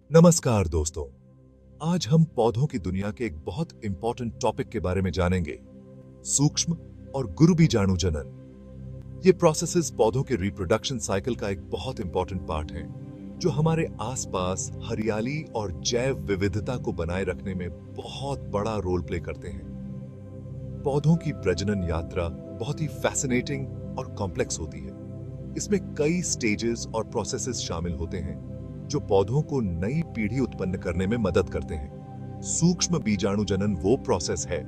नमस्कार दोस्तों। आज हम पौधों की दुनिया के एक बहुत इंपॉर्टेंट टॉपिक के बारे में जानेंगे, सूक्ष्म और गुरुबीजाणु जनन। ये प्रोसेसेस पौधों के रिप्रोडक्शन साइकिल का एक बहुत इंपॉर्टेंट पार्ट है, जो हमारे आसपास हरियाली और जैव विविधता को बनाए रखने में बहुत बड़ा रोल प्ले करते हैं। पौधों की प्रजनन यात्रा बहुत ही फैसिनेटिंग और कॉम्प्लेक्स होती है। इसमें कई स्टेजेस और प्रोसेसेस शामिल होते हैं जो पौधों को नई पीढ़ी उत्पन्न करने में मदद करते हैं। सूक्ष्म बीजाणु जनन वो प्रोसेस है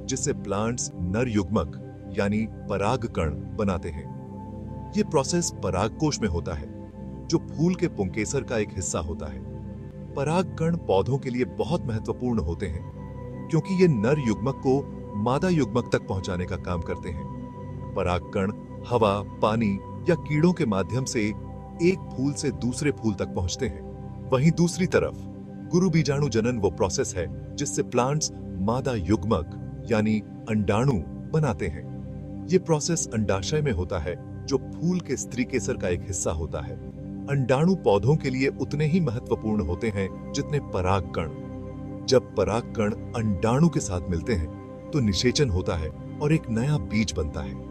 जिससे प्लांट्स नर युग्मक यानी परागकण बनाते हैं। ये प्रोसेस परागकोश में होता है, जो फूल के पुंकेसर का एक हिस्सा होता है। परागकण पौधों के लिए बहुत महत्वपूर्ण होते हैं, क्योंकि ये नर युग्मक को मादा युग्मक तक पहुंचाने का काम करते हैं। परागकण हवा, पानी या कीड़ों के माध्यम से एक फूल से दूसरे फूल तक पहुंचते हैं। वहीं दूसरी तरफ गुरुबीजाणु जनन वो प्रोसेस है जिससे प्लांट्स मादा युग्मक यानी अंडाणु बनाते हैं। ये प्रोसेस अंडाशय में होता है, जो फूल के स्त्रीकेसर का एक हिस्सा होता है। अंडाणु पौधों के लिए उतने ही महत्वपूर्ण होते हैं जितने परागकण। जब परागकण अंडाणु के साथ मिलते हैं तो निषेचन होता है और एक नया बीज बनता है।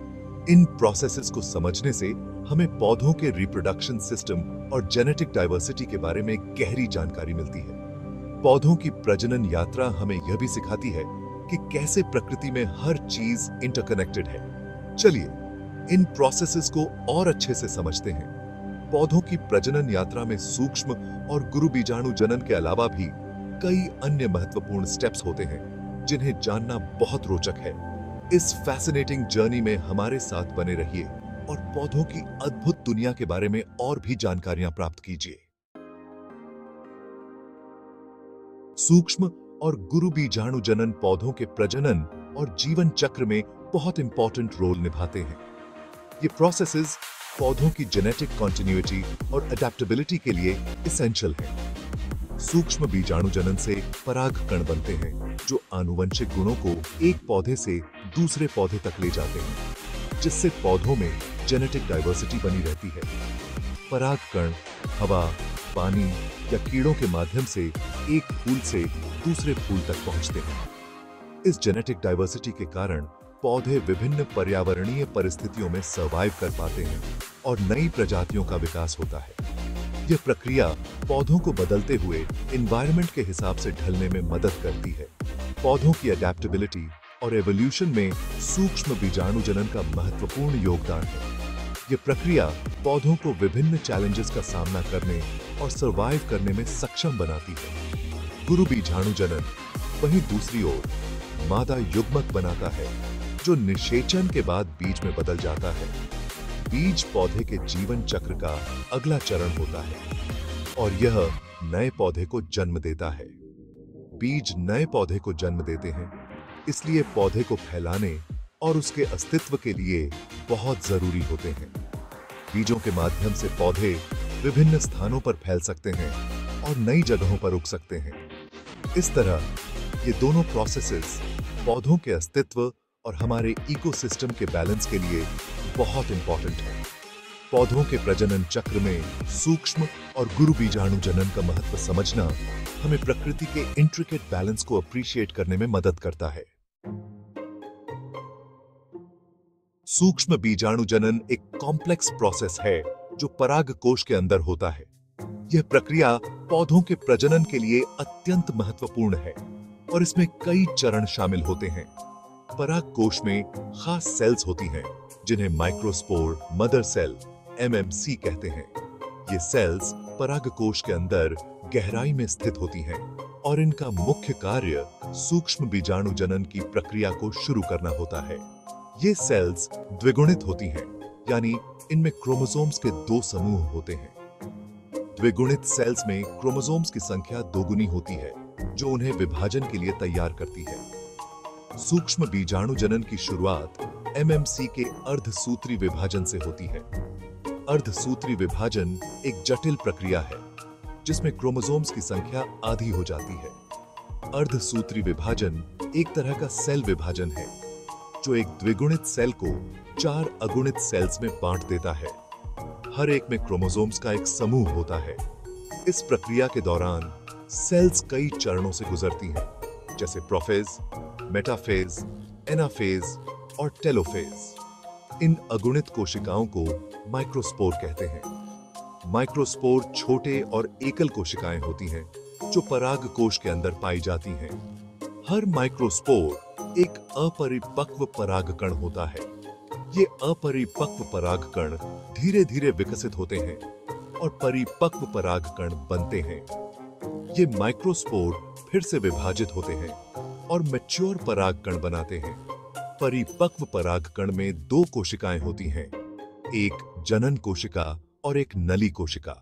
इन प्रोसेसेस को समझने से हमें पौधों के रिप्रोडक्शन सिस्टम और जेनेटिक डाइवर्सिटी के बारे में गहरी जानकारी मिलती है। पौधों की प्रजनन यात्रा हमें यह भी सिखाती है कि कैसे प्रकृति में हर चीज इंटरकनेक्टेड है। चलिए इन प्रोसेसेस को और अच्छे से समझते हैं। पौधों की प्रजनन यात्रा में सूक्ष्म और गुरुबीजाणु जनन के अलावा भी कई अन्य महत्वपूर्ण स्टेप्स होते हैं, जिन्हें जानना बहुत रोचक है। इस फैसिनेटिंग जर्नी में हमारे साथ बने रहिए और पौधों की अद्भुत दुनिया के बारे में और भी जानकारियां प्राप्त कीजिए। सूक्ष्म और गुरुबीजाणु जनन पौधों के प्रजनन और जीवन चक्र में बहुत इंपॉर्टेंट रोल निभाते हैं। ये प्रोसेसेस पौधों की जेनेटिक कॉन्टिन्यूटी और अडेप्टेबिलिटी के लिए इसेंशियल हैं। सूक्ष्म बीजाणु जनन से परागकण बनते हैं, जो आनुवंशिक गुणों को एक पौधे से दूसरे पौधे तक ले जाते हैं, जिससे पौधों में जेनेटिक डाइवर्सिटी बनी रहती है। परागकण हवा, पानी या कीड़ों के माध्यम से एक फूल से दूसरे फूल तक पहुंचते हैं। इस जेनेटिक डाइवर्सिटी के कारण पौधे विभिन्न पर्यावरणीय परिस्थितियों में सर्वाइव कर पाते हैं और नई प्रजातियों का विकास होता है। यह प्रक्रिया पौधों को बदलते हुए एनवायरनमेंट के हिसाब से ढलने में मदद करती है। पौधों की अडेप्टेबिलिटी और एवोल्यूशन में सूक्ष्म बीजाणु जनन का महत्वपूर्ण योगदान है। यह प्रक्रिया पौधों को विभिन्न चैलेंजेस का सामना करने और सर्वाइव करने में सक्षम बनाती है। गुरुबीजाणु जनन वहीं दूसरी ओर मादा युग्मक बनाता है, जो निषेचन के बाद बीज में बदल जाता है। बीज पौधे के जीवन चक्र का अगला चरण होता है और यह नए पौधे को जन्म देता है। बीज नए पौधे को जन्म देते हैं, इसलिए पौधे को फैलाने और उसके अस्तित्व के लिए बहुत जरूरी होते हैं। बीजों के माध्यम से पौधे विभिन्न स्थानों पर फैल सकते हैं और नई जगहों पर उग सकते हैं। इस तरह ये दोनों प्रोसेसेस पौधों के अस्तित्व और हमारे इकोसिस्टम के बैलेंस के लिए बहुत इंपॉर्टेंट है। पौधों के प्रजनन चक्र में सूक्ष्म और गुरुबीजाणु जनन का महत्व समझना हमें प्रकृति के इंट्रिकेट बैलेंस को अप्रिशिएट करने में मदद करता है। सूक्ष्म बीजाणु जनन एक कॉम्प्लेक्स प्रोसेस है जो परागकोश के अंदर होता है। यह प्रक्रिया पौधों के प्रजनन के लिए अत्यंत महत्वपूर्ण है और इसमें कई चरण शामिल होते हैं। परागकोश में खास सेल्स होती हैं, जिन्हें माइक्रोस्पोर, मदर सेल, एमएमसी कहते हैं। ये सेल्स परागकोश के अंदर गहराई में स्थित होती हैं और इनका मुख्य कार्य सूक्ष्म बीजाणु जनन की प्रक्रिया को शुरू करना होता है। ये सेल्स द्विगुणित होती हैं, यानी इनमें क्रोमोसोम्स के दो समूह होते हैं। द्विगुणित सेल्स में क्रोमोसोम्स की संख्या दोगुनी होती है, जो उन्हें विभाजन के लिए तैयार करती है। सूक्ष्म बीजाणु जनन की शुरुआत एमएमसी के अर्धसूत्री विभाजन से होती है। अर्धसूत्री विभाजन एक जटिल प्रक्रिया है, जिसमें क्रोमोसोम्स की संख्या आधी हो जाती है। अर्धसूत्री विभाजन एक तरह का सेल विभाजन है, जो एक द्विगुणित सेल को 4 अगुणित सेल्स में बांट देता है। हर एक में क्रोमोसोम्स का एक समूह होता है। इस प्रक्रिया के दौरान सेल्स कई चरणों से गुजरती हैं, जैसे प्रोफेज, मेटाफेज, एनाफेज और टेलोफेज। इन अगुणित कोशिकाओं को माइक्रोस्पोर कहते हैं। माइक्रोस्पोर छोटे और एकल कोशिकाएं होती हैं जो पराग कोश के अंदर पाई जाती हैं। हर माइक्रोस्पोर एक अपरिपक्व परागकण होता है। ये अपरिपक्व परागकण धीरे धीरे विकसित होते हैं और परिपक्व परागकण बनते हैं। ये माइक्रोस्पोर फिर से विभाजित होते हैं और मैच्योर परागकण बनाते हैं। परिपक्व परागकण में दो कोशिकाएं होती हैं, एक जनन कोशिका और एक नली कोशिका।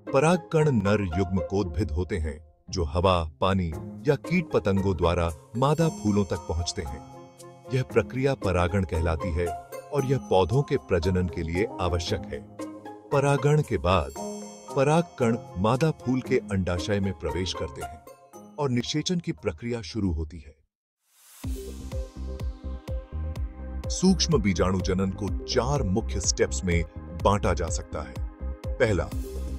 परागकण नर युग्मकोद्भिद होते हैं जो हवा, पानी या कीट पतंगों द्वारा मादा फूलों तक पहुंचते हैं। यह प्रक्रिया परागण कहलाती है और यह पौधों के प्रजनन के लिए आवश्यक है। परागण के बाद परागकण मादा फूल के अंडाशय में प्रवेश करते हैं और निषेचन की प्रक्रिया शुरू होती है। सूक्ष्म बीजाणु जनन को 4 मुख्य स्टेप्स में बांटा जा सकता है। पहला,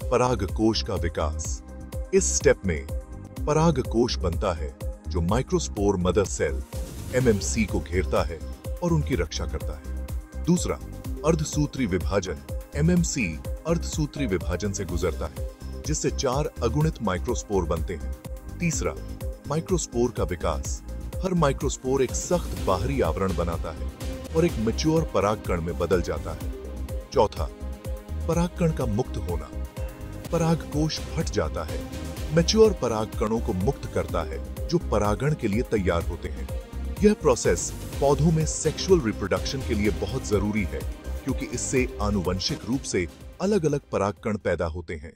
पराग कोश का विकास। इस स्टेप में पराग कोश बनता है जो माइक्रोस्पोर मदर सेल MMC को घेरता है और उनकी रक्षा करता है। दूसरा, अर्धसूत्री विभाजन। MMC अर्धसूत्री विभाजन से गुजरता है जिससे 4 अगुणित माइक्रोस्पोर बनते हैं। तीसरा, माइक्रोस्पोर का विकास। हर माइक्रोस्पोर एक सख्त बाहरी आवरण बनाता है और एक मैच्योर परागकण में बदल जाता है। चौथा, परागकण का मुक्त होना। परागकोश फट जाता है, मैच्योर परागकणों को मुक्त करता है जो परागण के लिए तैयार होते हैं। यह प्रोसेस पौधों में सेक्सुअल रिप्रोडक्शन के लिए बहुत जरूरी है क्योंकि इससे आनुवंशिक रूप से अलग अलग परागकण पैदा होते हैं।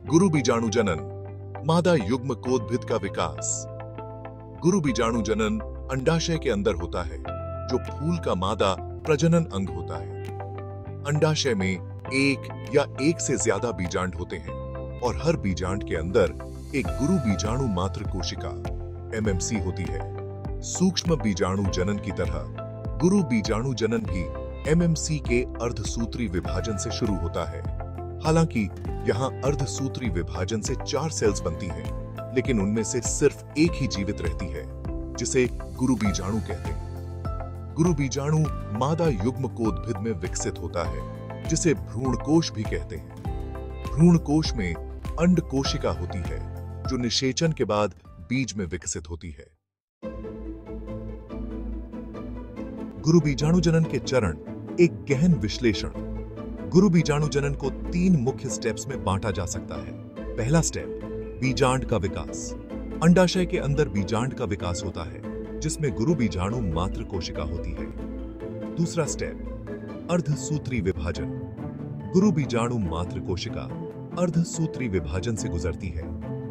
गुरु बीजाणु जनन, मादा युग्मकोद्भिद का विकास। गुरु बीजाणु जनन अंडाशय के अंदर होता है जो फूल का मादा प्रजनन अंग होता है। अंडाशय में एक या एक से ज्यादा बीजांड होते हैं और हर बीजांड के अंदर एक गुरु बीजाणु मात्र कोशिका MMC होती है। सूक्ष्म बीजाणु जनन की तरह गुरु बीजाणु जनन भी MMC के अर्धसूत्री विभाजन से शुरू होता है। हालांकि यहाँ अर्धसूत्री विभाजन से 4 सेल्स बनती हैं, लेकिन उनमें से सिर्फ एक ही जीवित रहती है जिसे गुरु बीजाणु कहते हैं। गुरु बीजाणु मादा युग्मकोद्भिद में विकसित होता है जिसे भ्रूणकोश भी कहते हैं। भ्रूणकोश में अंड कोशिका होती है जो निषेचन के बाद बीज में विकसित होती है। गुरु बीजाणु जनन के चरण। एक गहन विश्लेषण। गुरु बीजाणु जनन को 3 मुख्य स्टेप्स में बांटा जा सकता है। पहला स्टेप, बीजांड का विकास। अंडाशय के अंदर बीजांड का विकास होता है जिसमें गुरु बीजाणु मात्र कोशिका होती है। दूसरा स्टेप, अर्धसूत्री विभाजन। गुरु बीजाणु मात्र कोशिका अर्धसूत्री विभाजन से गुजरती है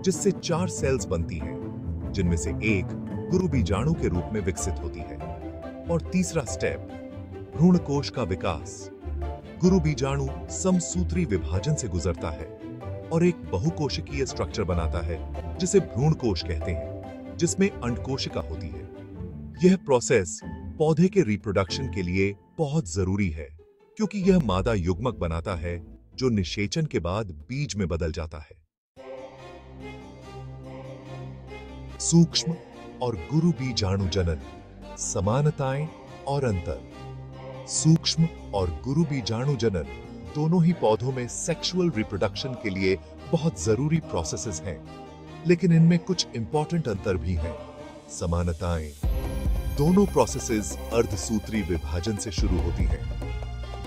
जिससे 4 सेल्स बनती हैं, जिनमें से एक गुरु बीजाणु के रूप में विकसित होती है। और तीसरा स्टेप, भ्रूणकोश का विकास। गुरु बीजाणु समसूत्री विभाजन से गुजरता है और एक बहुकोशिकीय स्ट्रक्चर बनाता है जिसे भ्रूणकोश कहते हैं, जिसमें अंडकोशिका होती है। यह प्रोसेस पौधे के रिप्रोडक्शन के लिए बहुत जरूरी है क्योंकि यह मादा युग्मक बनाता है जो निषेचन के बाद बीज में बदल जाता है। सूक्ष्म और गुरु बीजाणु जनन, समानताएं और अंतर। सूक्ष्म और गुरु बीजाणु जनन दोनों ही पौधों में सेक्सुअल रिप्रोडक्शन के लिए बहुत जरूरी प्रोसेसेस हैं, लेकिन इनमें कुछ इंपॉर्टेंट अंतर भी हैं। समानताएं, दोनों प्रोसेसेस अर्धसूत्री विभाजन से शुरू होती हैं।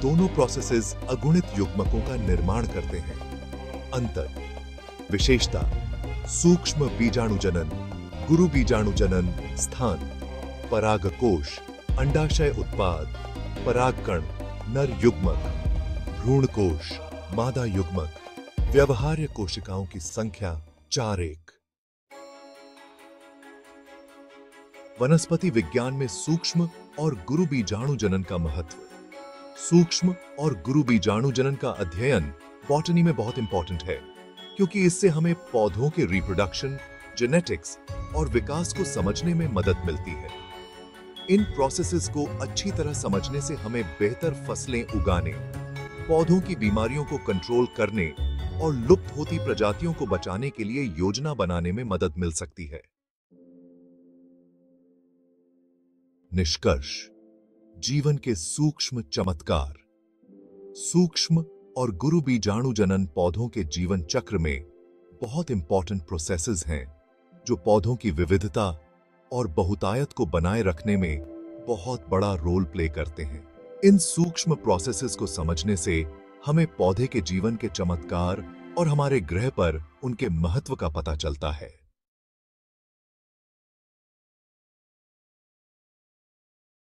दोनों प्रोसेसेस अगुणित युग्मकों का निर्माण करते हैं। अंतर, विशेषता, सूक्ष्म बीजाणु जनन, गुरु बीजाणु जनन स्थान, परागकोश, अंडाशय उत्पाद, परागकण, नर युग्मक, भ्रूणकोश, मादा युग्मक, व्यवहार्य कोशिकाओं की संख्या 4-1। वनस्पति विज्ञान में सूक्ष्म और गुरु बीजाणु जनन का महत्व। सूक्ष्म और गुरु बीजाणु जनन का अध्ययन बॉटनी में बहुत इंपॉर्टेंट है क्योंकि इससे हमें पौधों के रिप्रोडक्शन, जेनेटिक्स और विकास को समझने में मदद मिलती है। इन प्रोसेसेस को अच्छी तरह समझने से हमें बेहतर फसलें उगाने, पौधों की बीमारियों को कंट्रोल करने और लुप्त होती प्रजातियों को बचाने के लिए योजना बनाने में मदद मिल सकती है। निष्कर्ष, जीवन के सूक्ष्म चमत्कार। सूक्ष्म और गुरु बीजाणुजनन पौधों के जीवन चक्र में बहुत इंपॉर्टेंट प्रोसेसेस हैं जो पौधों की विविधता और बहुतायत को बनाए रखने में बहुत बड़ा रोल प्ले करते हैं। इन सूक्ष्म प्रोसेसेस को समझने से हमें पौधे के जीवन के चमत्कार और हमारे ग्रह पर उनके महत्व का पता चलता है।